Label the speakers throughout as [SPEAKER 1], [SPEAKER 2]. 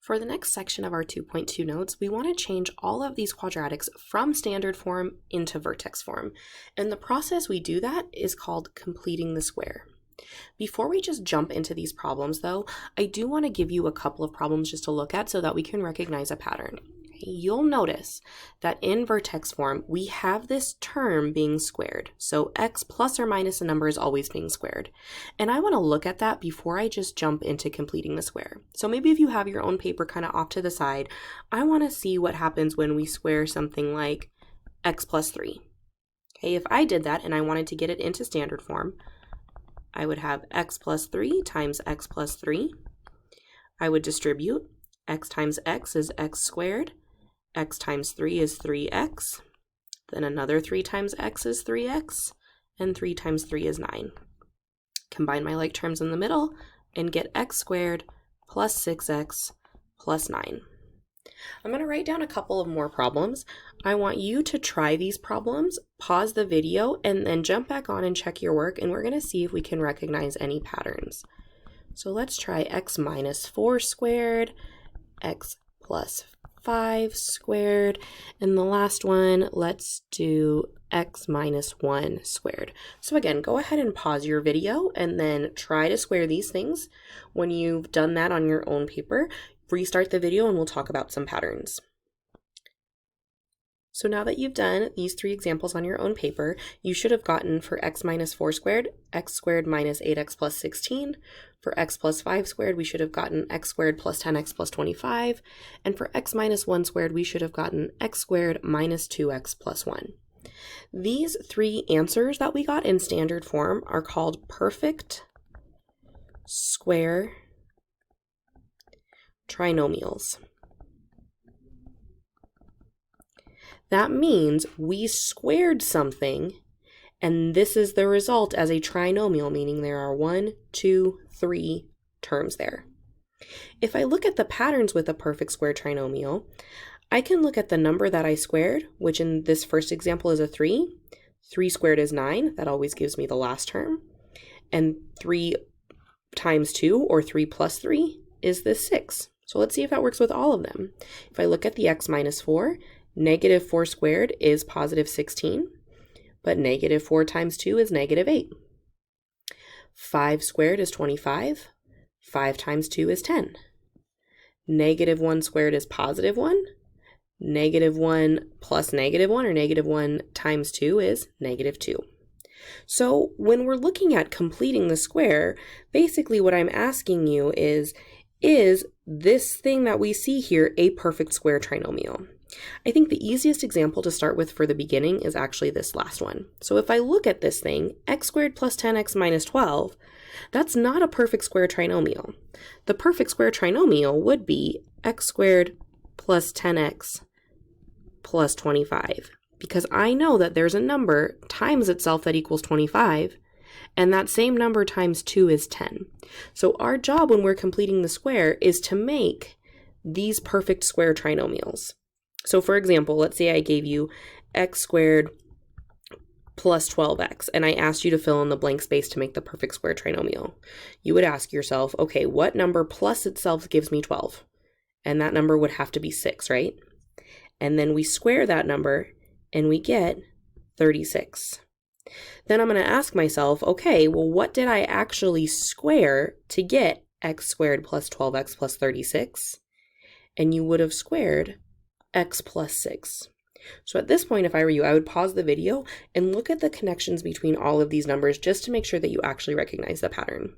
[SPEAKER 1] For the next section of our 2.2 notes, we want to change all of these quadratics from standard form into vertex form. And the process we do that is called completing the square. Before we just jump into these problems though, I do want to give you a couple of problems just to look at so that we can recognize a pattern. You'll notice that in vertex form, we have this term being squared. So x plus or minus a number is always being squared. And I want to look at that before I just jump into completing the square. So maybe if you have your own paper kind of off to the side, I want to see what happens when we square something like x plus 3. Okay, if I did that and I wanted to get it into standard form, I would have x plus 3 times x plus 3. I would distribute. X times x is x squared. X times 3 is 3x, then another 3 times x is 3x, and 3 times 3 is 9. Combine my like terms in the middle and get x squared plus 6x plus 9. I'm going to write down a couple of more problems. I want you to try these problems, pause the video, and then jump back on and check your work, and we're going to see if we can recognize any patterns. So let's try x minus 4 squared, x plus 5 squared, and the last one, let's do x minus 1 squared. So again, go ahead and pause your video and then try to square these things. When you've done that on your own paper, restart the video and we'll talk about some patterns. So now that you've done these 3 examples on your own paper, you should have gotten for x minus 4 squared, x squared minus 8x plus 16. For x plus 5 squared, we should have gotten x squared plus 10x plus 25. And for x minus 1 squared, we should have gotten x squared minus 2x plus 1. These 3 answers that we got in standard form are called perfect square trinomials. That means we squared something, and this is the result as a trinomial, meaning there are 1, 2, 3 terms there. If I look at the patterns with a perfect square trinomial, I can look at the number that I squared, which in this first example is a 3. 3 squared is 9. That always gives me the last term. And 3 times 2, or 3 plus 3, is this 6. So let's see if that works with all of them. If I look at the x minus 4, negative 4 squared is positive 16, but negative 4 times 2 is negative 8. 5 squared is 25. 5 times 2 is 10. Negative 1 squared is positive 1. Negative 1 plus negative 1, or negative 1 times 2, is negative 2. So when we're looking at completing the square, basically what I'm asking you is this thing that we see here a perfect square trinomial? I think the easiest example to start with for the beginning is actually this last one. So if I look at this thing, x squared plus 10x minus 12, that's not a perfect square trinomial. The perfect square trinomial would be x squared plus 10x plus 25, because I know that there's a number times itself that equals 25, and that same number times 2 is 10. So our job when we're completing the square is to make these perfect square trinomials. So for example, let's say I gave you x squared plus 12x, and I asked you to fill in the blank space to make the perfect square trinomial. You would ask yourself, okay, what number plus itself gives me 12? And that number would have to be 6, right? And then we square that number, and we get 36. Then I'm going to ask myself, okay, well, what did I actually square to get x squared plus 12x plus 36? And you would have squared x plus 6. So at this point, if I were you, I would pause the video and look at the connections between all of these numbers just to make sure that you actually recognize the pattern.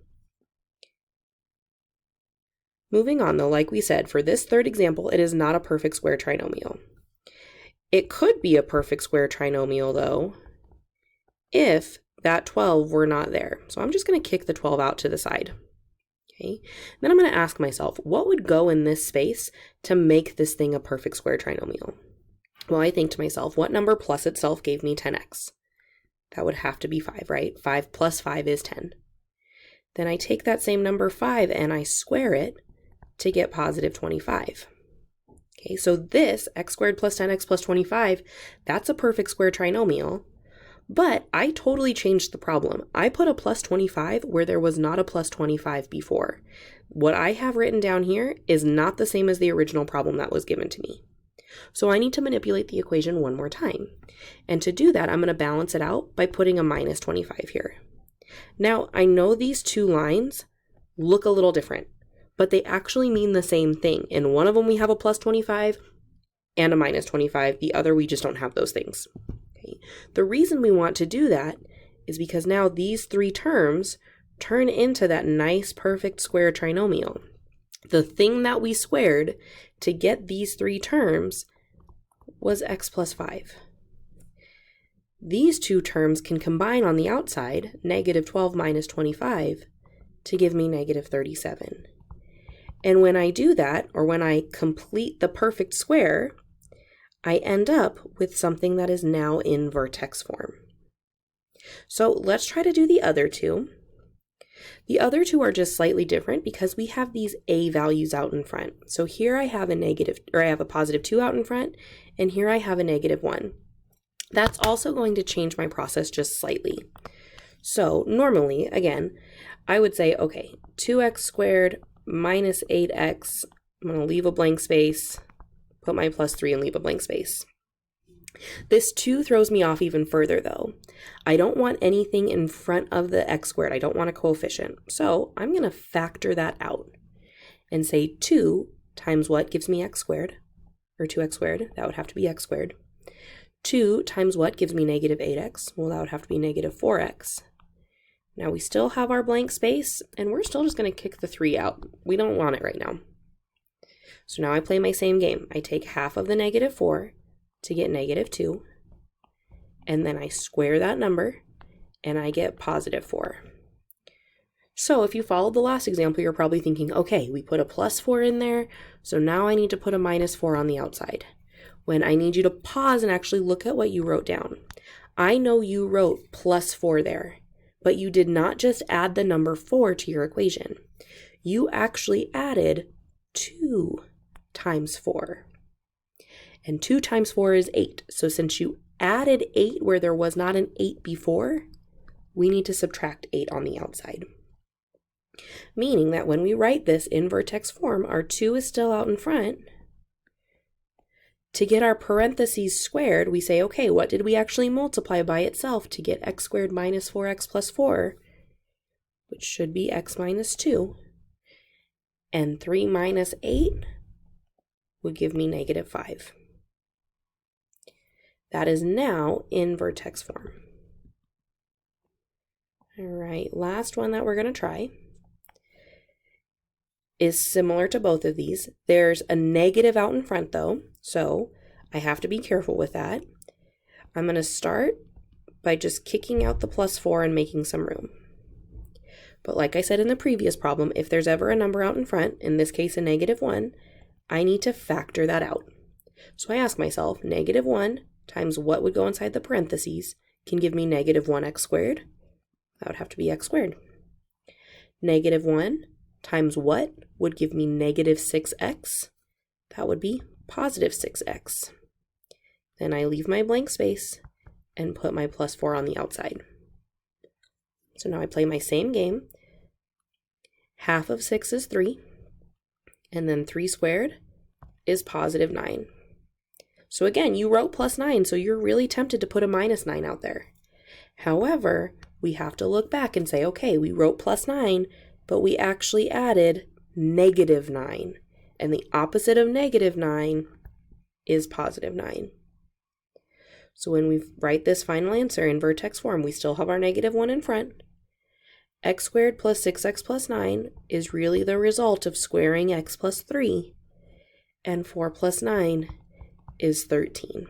[SPEAKER 1] Moving on though, like we said, for this third example, it is not a perfect square trinomial. It could be a perfect square trinomial though, if that 12 were not there. So I'm just going to kick the 12 out to the side. Okay. Then I'm going to ask myself, what would go in this space to make this thing a perfect square trinomial? Well, I think to myself, what number plus itself gave me 10x? That would have to be 5, right? 5 plus 5 is 10. Then I take that same number 5 and I square it to get positive 25. Okay, so this x squared plus 10x plus 25, that's a perfect square trinomial. But I totally changed the problem. I put a plus 25 where there was not a plus 25 before. What I have written down here is not the same as the original problem that was given to me. So I need to manipulate the equation one more time. And to do that, I'm going to balance it out by putting a minus 25 here. Now, I know these two lines look a little different, but they actually mean the same thing. In one of them, we have a plus 25 and a minus 25. The other, we just don't have those things. Okay. The reason we want to do that is because now these three terms turn into that nice perfect square trinomial. The thing that we squared to get these three terms was x plus 5. These two terms can combine on the outside, negative 12 minus 25, to give me negative 37. And when I do that, or when I complete the perfect square, I end up with something that is now in vertex form. So let's try to do the other two. The other two are just slightly different because we have these a values out in front. So here I have a positive 2 out in front, and here I have a negative 1. That's also going to change my process just slightly. So normally, again, I would say, okay, 2x squared minus 8x, I'm going to leave a blank space, put my plus 3 and leave a blank space. This 2 throws me off even further though. I don't want anything in front of the x squared. I don't want a coefficient. So I'm going to factor that out and say 2 times what gives me x squared, or 2x squared, that would have to be x squared. 2 times what gives me negative 8x, well that would have to be negative 4x. Now we still have our blank space, and we're still just going to kick the 3 out. We don't want it right now. So now I play my same game. I take half of the negative 4 to get negative 2, and then I square that number, and I get positive 4. So if you followed the last example, you're probably thinking, okay, we put a plus 4 in there, so now I need to put a minus 4 on the outside. When I need you to pause and actually look at what you wrote down. I know you wrote plus 4 there, but you did not just add the number 4 to your equation. You actually added 2 times 4. And 2 times 4 is 8. So since you added 8 where there was not an 8 before, we need to subtract 8 on the outside. Meaning that when we write this in vertex form, our 2 is still out in front. To get our parentheses squared, we say, okay, what did we actually multiply by itself to get x squared minus 4x plus 4, which should be x minus 2, and 3 minus 8 would give me negative 5. That is now in vertex form. All right, last one that we're going to try is similar to both of these. There's a negative out in front though, so I have to be careful with that. I'm going to start by just kicking out the plus 4 and making some room. But like I said in the previous problem, if there's ever a number out in front, in this case a negative 1, I need to factor that out. So I ask myself, negative 1 times what would go inside the parentheses can give me negative 1x squared. That would have to be x squared. Negative 1 times what would give me negative 6x? That would be positive 6x. Then I leave my blank space and put my plus 4 on the outside. So now I play my same game. Half of 6 is 3, and then 3 squared is positive 9. So again, you wrote plus 9, so you're really tempted to put a minus 9 out there. However, we have to look back and say, okay, we wrote plus 9, but we actually added negative 9. And the opposite of negative 9 is positive 9. So when we write this final answer in vertex form, we still have our negative 1 in front. X squared plus 6x plus 9 is really the result of squaring x plus 3. And 4 plus 9 is 13.